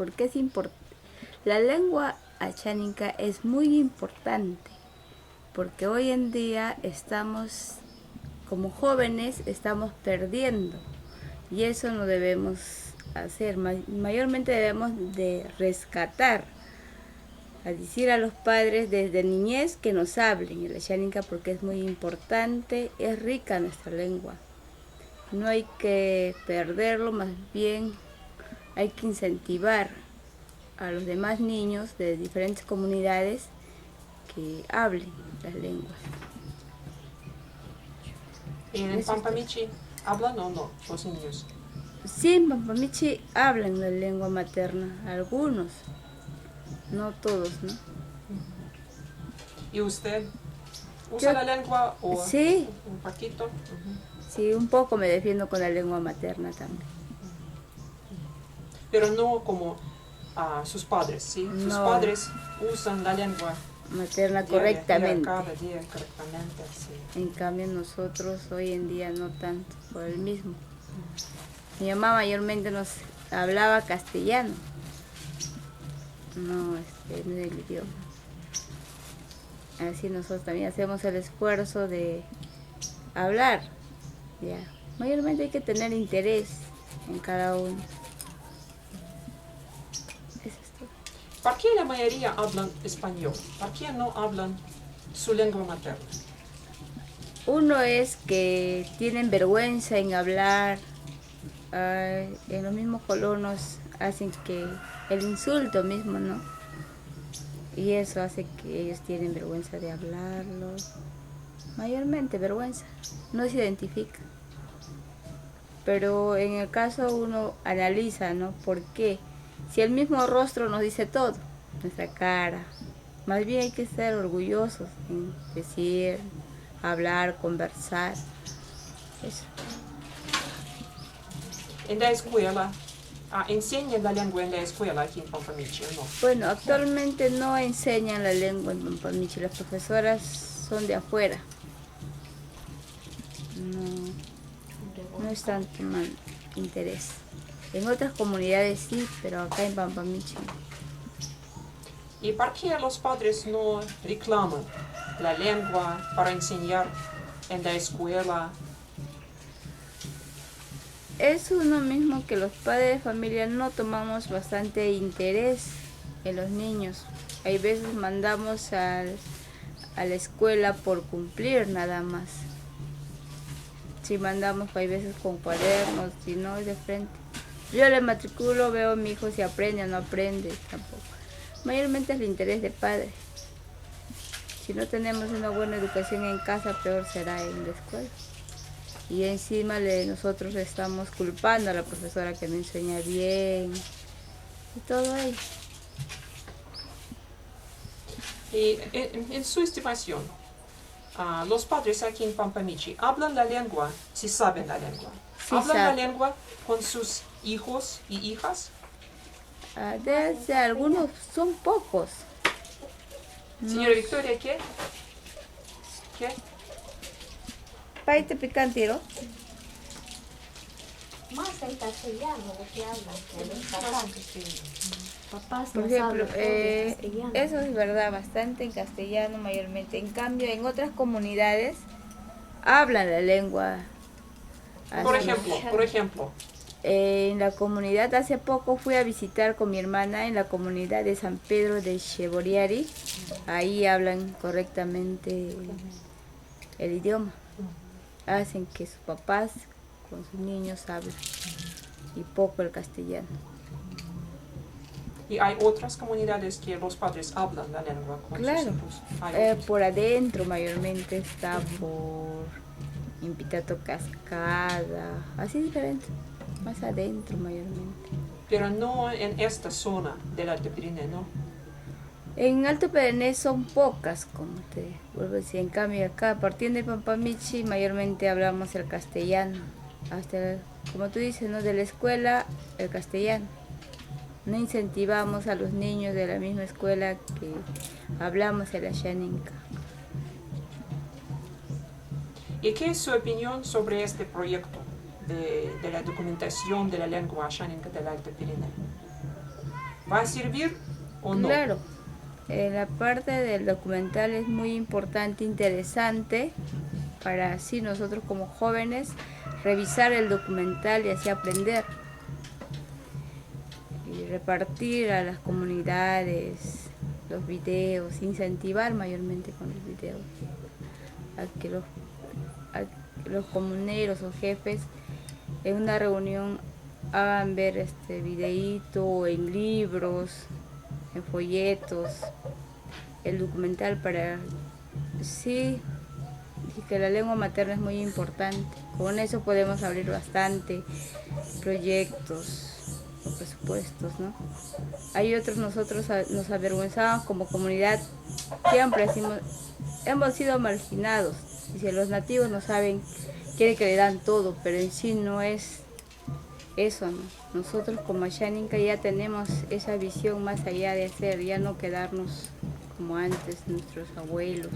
porque es importante. La lengua achánica es muy importante, porque hoy en día estamos, como jóvenes, estamos perdiendo, y eso no debemos hacer. Mayormente debemos de rescatar, a decir a los padres desde niñez que nos hablen el achánica, porque es muy importante, es rica nuestra lengua. No hay que perderlo, más bien hay que incentivar a los demás niños de diferentes comunidades que hablen las lenguas. ¿En Pampamichi hablan o no los niños? Sí, en Pampamichi hablan la lengua materna, algunos, no todos, ¿no? ¿Y usted usa la lengua o sí, un poquito? Sí, un poco me defiendo con la lengua materna también. Pero no como sus padres, ¿sí? No. Sus padres usan la lengua materna correctamente. Cada día correctamente, sí. En cambio nosotros hoy en día no tanto, por el mismo. Mi mamá mayormente nos hablaba castellano, no es el idioma. Así nosotros también hacemos el esfuerzo de hablar, ya. Mayormente hay que tener interés en cada uno. Eso es todo. ¿Por qué la mayoría hablan español? ¿Por qué no hablan su lengua materna? Uno es que tienen vergüenza en hablar. En los mismos colonos hacen que el insulto mismo, ¿no? Y eso hace que ellos tienen vergüenza de hablarlo. Mayormente vergüenza, no se identifica. Pero en el caso uno analiza, ¿no? ¿Por qué? Si el mismo rostro nos dice todo, nuestra cara. Más bien hay que ser orgullosos en decir, hablar, conversar. Eso. En la escuela, ¿enseñan la lengua en la escuela aquí en Pampamichi o no? Bueno, actualmente no enseñan la lengua en Pampamichi, las profesoras son de afuera. No es tanto mal interés. En otras comunidades sí, pero acá en Pampamichi no. ¿Y por qué los padres no reclaman la lengua para enseñar en la escuela? Es uno mismo que los padres de familia no tomamos bastante interés en los niños. Hay veces mandamos a la escuela por cumplir nada más. Si mandamos, hay veces con cuadernos, si no es de frente. Yo le matriculo, veo a mi hijo si aprende o no aprende, tampoco. Mayormente es el interés del padre. Si no tenemos una buena educación en casa, peor será en la escuela. Y encima nosotros estamos culpando a la profesora que no enseña bien y todo ello. Y en su estimación, los padres aquí en Pampamichi hablan la lengua si saben la lengua. Sí, ¿Hablan la lengua con sus hijos y hijas? Desde algunos, son pocos. Señora Victoria, ¿qué? ¿Qué? Paite picantero. Más en castellano lo que hablan, que los papás Por nos ejemplo, hablan todos en castellano. eso es verdad, bastante en castellano mayormente. En cambio, en otras comunidades hablan la lengua. Por ejemplo. En la comunidad, hace poco fui a visitar con mi hermana en la comunidad de San Pedro de Cheboriari. Ahí hablan correctamente el idioma. Hacen que sus papás con sus niños hablen y poco el castellano. ¿Y hay otras comunidades que los padres hablan la lengua con sus hijos? Por adentro mayormente está por Impitato Cascada, así diferente, más adentro mayormente. Pero no en esta zona del Alto Pirineo, ¿no? En Alto Pirineo son pocas, como te vuelvo a decir. En cambio acá, partiendo de Pampamichi, mayormente hablamos el castellano. Hasta, como tú dices, ¿no? De la escuela, el castellano. No incentivamos a los niños de la misma escuela que hablamos el acháninca. ¿Y qué es su opinión sobre este proyecto de la documentación de la lengua acháninca del Alto Pirineo? ¿Va a servir o no? Claro, la parte del documental es muy importante, interesante, para así nosotros como jóvenes revisar el documental y así aprender. Y repartir a las comunidades los videos, incentivar mayormente con los videos a que los comuneros o jefes en una reunión hagan ver este videíto en libros, en folletos, el documental para sí, y que la lengua materna es muy importante. Con eso podemos abrir bastante proyectos o presupuestos, ¿no? Hay otros, nosotros nos avergonzamos como comunidad, siempre hemos sido marginados. Y si los nativos no saben, quieren que le dan todo, pero en sí no es eso, ¿no? Nosotros como Ashaninka ya tenemos esa visión más allá de hacer, ya no quedarnos como antes nuestros abuelos.